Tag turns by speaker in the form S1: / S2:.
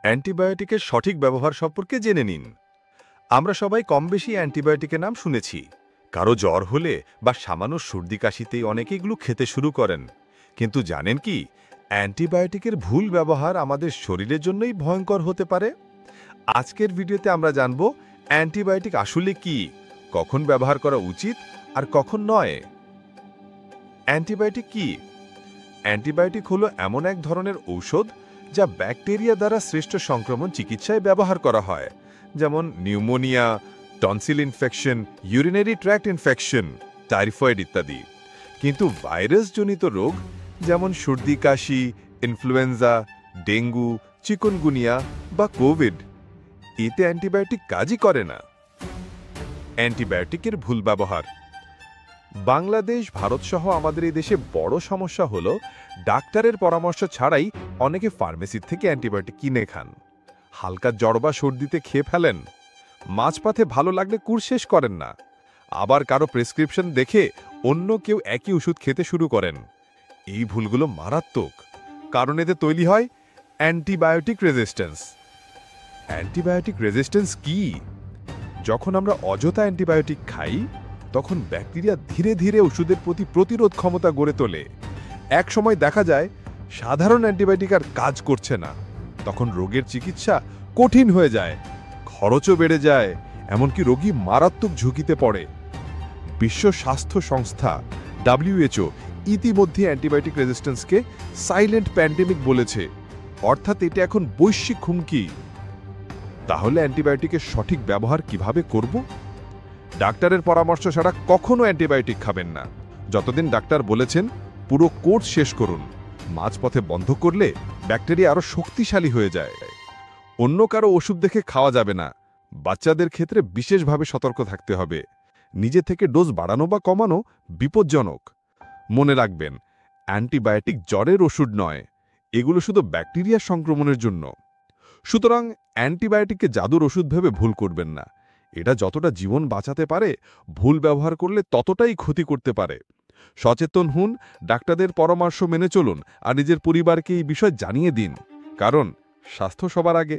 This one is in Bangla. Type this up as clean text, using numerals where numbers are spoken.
S1: অ্যান্টিবায়োটিকের সঠিক ব্যবহার সম্পর্কে জেনে নিন। আমরা সবাই কমবেশি অ্যান্টিবায়োটিকের নাম শুনেছি। কারো জ্বর হলে বা সামান্য সর্দি কাশিতেই অনেকে এগুলো খেতে শুরু করেন। কিন্তু জানেন কি, অ্যান্টিবায়োটিকের ভুল ব্যবহার আমাদের শরীরের জন্যই ভয়ঙ্কর হতে পারে। আজকের ভিডিওতে আমরা জানব অ্যান্টিবায়োটিক আসলে কি, কখন ব্যবহার করা উচিত আর কখন নয়। অ্যান্টিবায়োটিক কি? অ্যান্টিবায়োটিক হলো এমন এক ধরনের ঔষধ যা ব্যাকটেরিয়া দ্বারা সৃষ্ট সংক্রমণ চিকিৎসায় ব্যবহার করা হয়, যেমন pneumonia, tonsil infection, urinary tract infection, typhoid ইত্যাদি। কিন্তু ভাইরাসজনিত রোগ যেমন সর্দি কাশি, ইনফ্লুয়েঞ্জা, ডেঙ্গু, চিকুনগুনিয়া বা কোভিড, এতে অ্যান্টিবায়োটিক কাজই করে না। অ্যান্টিবায়োটিকের ভুল ব্যবহার। বাংলাদেশ, ভারতসহ আমাদের এই দেশে বড় সমস্যা হলো ডাক্তারের পরামর্শ ছাড়াই অনেকে ফার্মেসি থেকে অ্যান্টিবায়োটিক কিনে খান। হালকা জ্বর বা সর্দিতে খেয়ে ফেলেন, মাঝপথে ভালো লাগলে কুর শেষ করেন না। আবার কারো প্রেসক্রিপশন দেখে অন্য কেউ একই ওষুধ খেতে শুরু করেন। এই ভুলগুলো মারাত্মক, কারণ এতে তৈরি হয় অ্যান্টিবায়োটিক রেজিস্ট্যান্স। অ্যান্টিবায়োটিক রেজিস্ট্যান্স কি? যখন আমরা অযথা অ্যান্টিবায়োটিক খাই, তখন ব্যাকটেরিয়া ধীরে ধীরে ওষুধের প্রতি প্রতিরোধ ক্ষমতা গড়ে তোলে। এক সময় দেখা যায় সাধারণ অ্যান্টিবায়োটিক আর কাজ করছে না। তখন রোগের চিকিৎসা কঠিন হয়ে যায়, খরচও বেড়ে যায়, এমনকি রোগী মারাত্মক ঝুঁকিতে পড়ে। বিশ্ব স্বাস্থ্য সংস্থা WHO ইতিমধ্যে অ্যান্টিবায়োটিক রেজিস্ট্যান্সকে সাইলেন্ট প্যান্ডেমিক বলেছে, অর্থাৎ এটা এখন বৈশ্বিক হুমকি। তাহলে অ্যান্টিবায়োটিকের সঠিক ব্যবহার কিভাবে করব? ডাক্তারের পরামর্শ ছাড়া কখনো অ্যান্টিবায়োটিক খাবেন না। যতদিন ডাক্তার বলেছেন পুরো কোর্স শেষ করুন। মাঝপথে বন্ধ করলে ব্যাকটেরিয়া আরও শক্তিশালী হয়ে যায়। অন্য কারো ওষুধ দেখে খাওয়া যাবে না। বাচ্চাদের ক্ষেত্রে বিশেষভাবে সতর্ক থাকতে হবে। নিজে থেকে ডোজ বাড়ানো বা কমানো বিপজ্জনক। মনে রাখবেন, অ্যান্টিবায়োটিক জ্বরের ওষুধ নয়, এগুলো শুধু ব্যাকটেরিয়া সংক্রমণের জন্য। সুতরাং অ্যান্টিবায়োটিককে জাদুর ওষুধ ভেবে ভুল করবেন না। এটা যতটা জীবন বাঁচাতে পারে, ভুল ব্যবহার করলে ততটাই ক্ষতি করতে পারে। সচেতন হন, ডাক্তারদের পরামর্শ মেনে চলুন আর নিজের পরিবারকে এই বিষয় জানিয়ে দিন, কারণ স্বাস্থ্য সবার আগে।